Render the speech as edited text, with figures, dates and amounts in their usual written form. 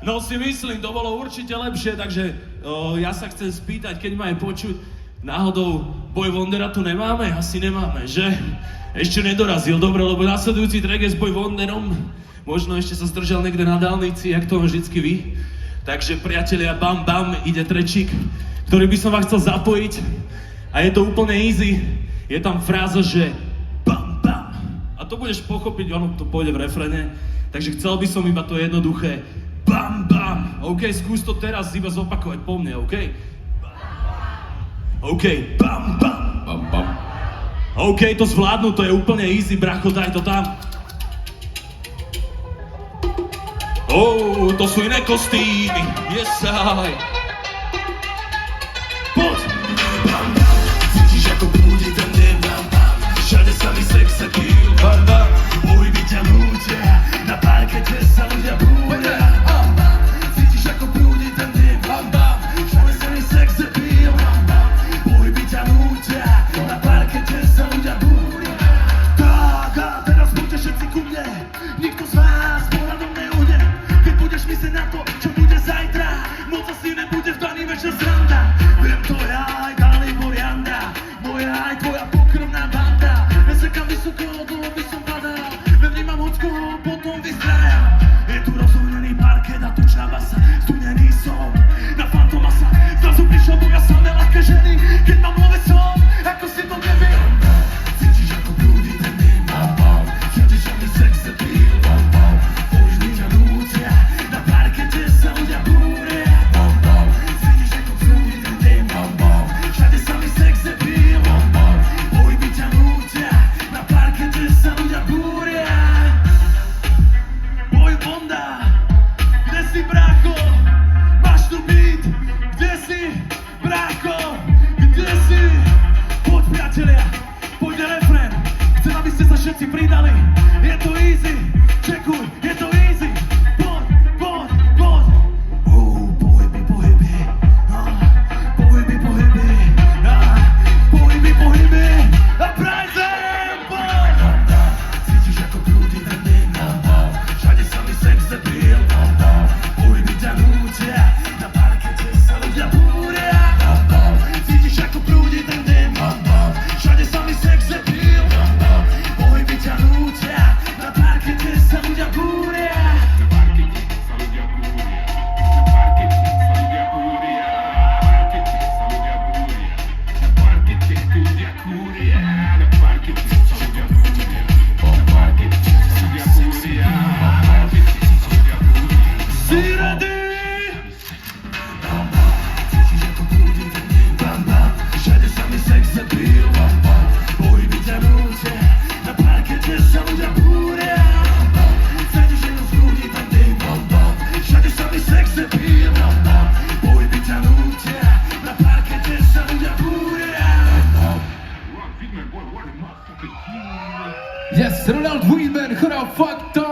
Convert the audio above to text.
No si myslím, to bolo určite lepšie, takže ja sa chcem spýtať, keď ma aj počuť, náhodou Boy Wondera tu nemáme? Asi nemáme, že? Ešte nedorazil, dobre, lebo nasledujúci track je s Boy Wonderom. Možno ešte sa zdržal niekde na dálnici, jak to vždycky vy. Takže priatelia, bam bam, ide trečík, ktorý by som vám chcel zapojiť. A je to úplne easy. Je tam fráza, že bam bam. A to budeš pochopiť, ono to pôjde v refrene. Takže chcel by som iba to jednoduché bam bam. OK, skús to teraz iba zopakovať po mne, OK? OK, bam bam. Bam, bam. OK, to zvládnu, to je úplne easy, bracho, daj to tam. To sú iné kostýmy, jesaj. Poď! Bam, bam, cítiš ako prúdi ten deň, bam, bam. Všade sa mi sex appeal, bam, bam. Pohyby ťa nútia, na parkete sa ľudia búria. Bam, bam, cítiš ako prúdi ten deň, bam, bam. Všade sa mi sex appeal, bam, bam. Pohyby ťa nútia, na parkete sa ľudia búria. Tak, a teraz buďte všetci ku mne, nikto z vás pohľadom neuhne. Keď budeš myslieť na to, čo bude zajtra, moc asi nebude v daný večer sranda. Viem to ja, aj ďalej Borianda, moja aj tvoja pokrvná banda. Nesekám vysoko, dlho by som padal, nevnímam hoďkoho, potom vyzdrajam. Je tu rozhojnený parket a tučná basa, studený som na fantomasa. Zrazu prišla moja samé ľahké ženy, keď mám nové som, ako si to neviem. Cítiš ako prúdi ten deň, bam, bam. Všade sa mi sex appeal, bam, bam. Pohyby ťa nútia, na parkete sa ľudia búria, bam, bam. Cítiš ako prúdi ten deň, bam, bam. Všade sa mi sex appeal, bam, bam. Pohyby ťa nútia, na parkete sa ľudia búria. Boy Wonder, kde si brácho? Máš tu beat, kde si brácho? Kde si? Poď priatelia, poď refrén. Chcem, aby ste sa všetci pridali. Je to easy, čekuj, je to easy. Poď, poď, poď. Pohyby, pohyby. Pohyby, pohyby. Pohyby, pohyby. A prajzem, poď. Cítiš ako prúdi ten deň, všade sa mi sex appeal. Pohyby ťa nútia, na parkete sa ľudia búria. Cítiš ako prúdi ten deň, všade sa mi sex appeal. Pohyby ťa nútia, na parkete sa ľudia búria. Si ready? Cítiš ako prúdi ten deň, bam, bam. Všade sa mi sex appeal, bam, bam. Pohyby ťa nútia, na parkete sa ľudia búria. Cítiš ako prúdi ten deň, bam, bam. Všade sa mi sex appeal, bam, bam. Pohyby ťa nútia, na parkete sa ľudia búria. Yes, Ronald Weedman, chora fuck to!